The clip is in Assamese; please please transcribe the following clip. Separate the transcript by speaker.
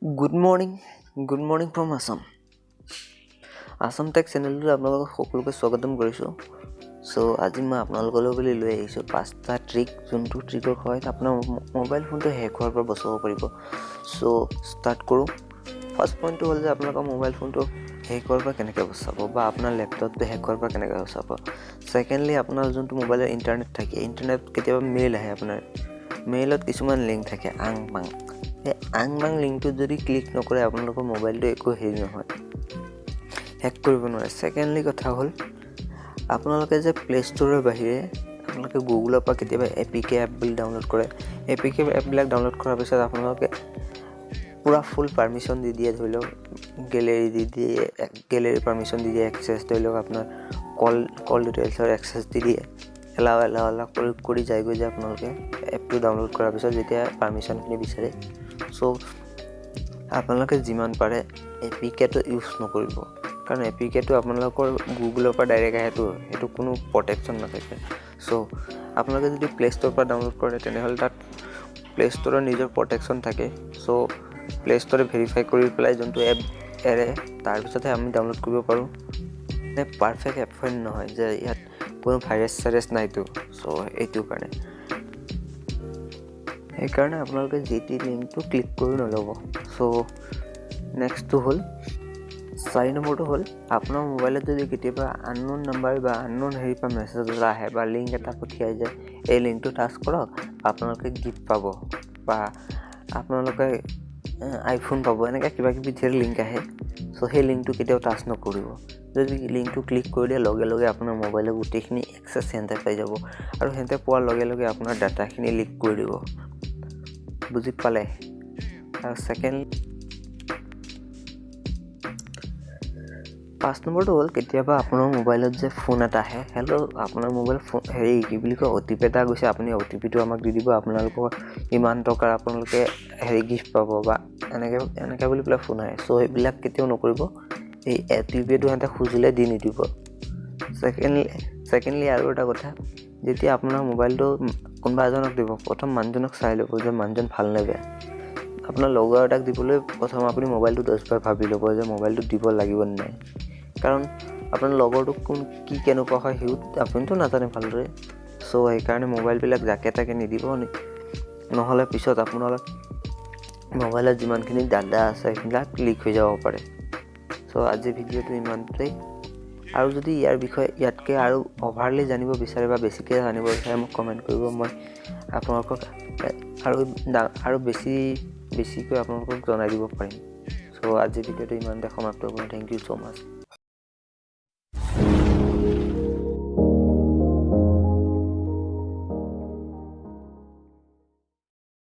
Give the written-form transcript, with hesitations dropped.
Speaker 1: Good morning from Assam. Assam Tech channel to আপোনালোকক সকলোকে স্বাগতম কৰিছো। সো আজি মই আপোনালোকলৈ লৈ আহিছো পাঁচটা ট্ৰিক যোনটো ট্ৰিকৰ সহায়ত আপোনাৰ মোবাইল ফোনটো হেক হোৱাৰ পৰা বচাব পাৰিব। সো ষ্টাৰ্ট কৰো। ফাৰ্স্ট পইণ্টটো হ'ল যে আপোনালোকৰ মোবাইল ফোনটো হেক হোৱাৰ পৰা কেনেকৈ বচাব বা আপোনাৰ ল্যাপটপটো হেক হোৱাৰ পৰা কেনেকৈ বচাব। সেকেন্ডলি আপোনাৰ যোনটো মোবাইলৰ ইন্টাৰনেট থাকে, ইন্টাৰনেট কেতিয়াবা মেইল আহে, আপোনাৰ মেইলত কিছুমান লিংক থাকে আংমাং। এই আংমাং লিংকটো যদি ক্লিক নকৰে আপোনালোকৰ মোবাইলটো একো হেৰি নহয়, হেক কৰিব নোৱাৰে। সেকেন্ডলি কথা হ'ল আপোনালোকে যে প্লে ষ্টৰৰ বাহিৰে আপোনালোকে গুগলৰ পৰা কেতিয়াবা এপিকে এপবিলাক ডাউনলোড কৰে। এপিকে এপবিলাক ডাউনলোড কৰাৰ পিছত আপোনালোকে পুৰা ফুল পাৰমিশন দি দিয়ে, ধৰি লওক গেলেৰী দি দিয়ে, গেলেৰী পাৰমিশন দি দিয়ে, এক্সেছ ধৰি লওক আপোনাৰ কল ডিটেইলছৰ এক্সেছ দি দিয়ে, এলাও কৰি যায়গৈ যে আপোনালোকে এপটো ডাউনলোড কৰাৰ পিছত যেতিয়া পাৰমিশনখিনি বিচাৰে। সো আপোনালোকে যিমান পাৰে এপিকেটো ইউজ নকৰিব, কাৰণ এপিকেটো আপোনালোকৰ গুগলৰ পৰা ডাইৰেক্ট আহে, সেইটো কোনো প্ৰটেকশ্যন নাথাকে। সো আপোনালোকে যদি প্লে ষ্টৰৰ পৰা ডাউনলোড কৰে তেনেহ'লে তাত প্লে ষ্টৰৰ নিজৰ প্ৰটেকশ্যন থাকে। সো প্লে ষ্টৰে ভেৰিফাই কৰি পেলাই যোনটো এপ এৰে তাৰপিছতহে আমি ডাউনলোড কৰিব পাৰোঁ। পাৰফেক্ট এপ হয় নহয় যে ইয়াত কোনো ভাইৰাছ নাইতো। সো এইটো কাৰণে সেইকাৰণে আপোনালোকে জিটি লিংকটো ক্লিক কৰি নল'ব। সো নেক্সটটো হ'ল 4 নম্বৰটো হ'ল আপোনাৰ মোবাইলত যদি কেতিয়াবা আননোন নাম্বাৰ বা আননোন হেৰি পৰা মেছেজ এটা আহে বা লিংক এটা পঠিয়াই যায়, এই লিংকটো টাচ কৰক, আপোনালোকে গিফ্ট পাব বা আপোনালোকে আইফোন পাব, এনেকৈ কিবা কিবি ধেৰ লিংক আহে। সো সেই লিংকটো কেতিয়াও টাচ নকৰিব। যদি লিংকটো ক্লিক কৰি দিয়ে লগে লগে আপোনাৰ মোবাইলৰ গোটেইখিনি এক্সেছ সিহঁতে পাই যাব, আৰু সিহঁতে পোৱাৰ লগে লগে আপোনাৰ ডাটাখিনি লিক কৰি দিব। বুজি পালে? আৰু সেকেন্ড 5 নম্বৰটো হ'ল কেতিয়াবা আপোনাৰ মোবাইলত যে ফোন এটা আহে, হেল্ল' আপোনাৰ মোবাইল ফোন হেৰি কি বুলি কয় অ'টিপি এটা গৈছে, আপুনি অ'টিপিটো আমাক দি দিব, আপোনালোকৰ ইমান টকাৰ আপোনালোকে হেৰি গিফ্ট পাব বা এনেকৈ বুলি পেলাই ফোন আহে। সো এইবিলাক কেতিয়াও নকৰিব। এই অ'টিপিটো সিহঁতে খুজিলে দি নিদিব। সেকেন্ডলি আৰু এটা কথা, যেতিয়া আপোনাৰ মোবাইলটো কোনোবা এজনক দিব, প্ৰথম মানুহজনক চাই ল'ব যে মানুহজন ভাল নে বেয়া। আপোনাৰ লগৰ এটাক দিবলৈ প্ৰথম আপুনি মোবাইলটো 10 বাৰ ভাবি ল'ব যে মোবাইলটো দিব লাগিব নে নাই, কাৰণ আপোনাৰ লগৰটো কি কেনেকুৱা হয় আপুনিতো নাজানে ভালদৰে। সো সেইকাৰণে মোবাইলবিলাক যাকে তাকে নিদিব, নহ'লে পিছত আপোনাৰ মোবাইলত যিমানখিনি ডাটা আছে সেইবিলাক লিক হৈ যাব পাৰে। সো আজিৰ ভিডিঅ'টো ইমানতেই। আৰু যদি ইয়াৰ বিষয়ে ইয়াতকৈ আৰু অভাৰলি জানিব বিচাৰে বা বেছিকৈ জানিব বিচাৰে মোক কমেণ্ট কৰিব, মই আপোনালোকক আৰু বেছিকৈ আপোনালোকক জনাই দিব পাৰিম। সো আজিৰ ভিডিঅ'টো ইমানতে সমাপ্ত কৰিম। Thank you so' much.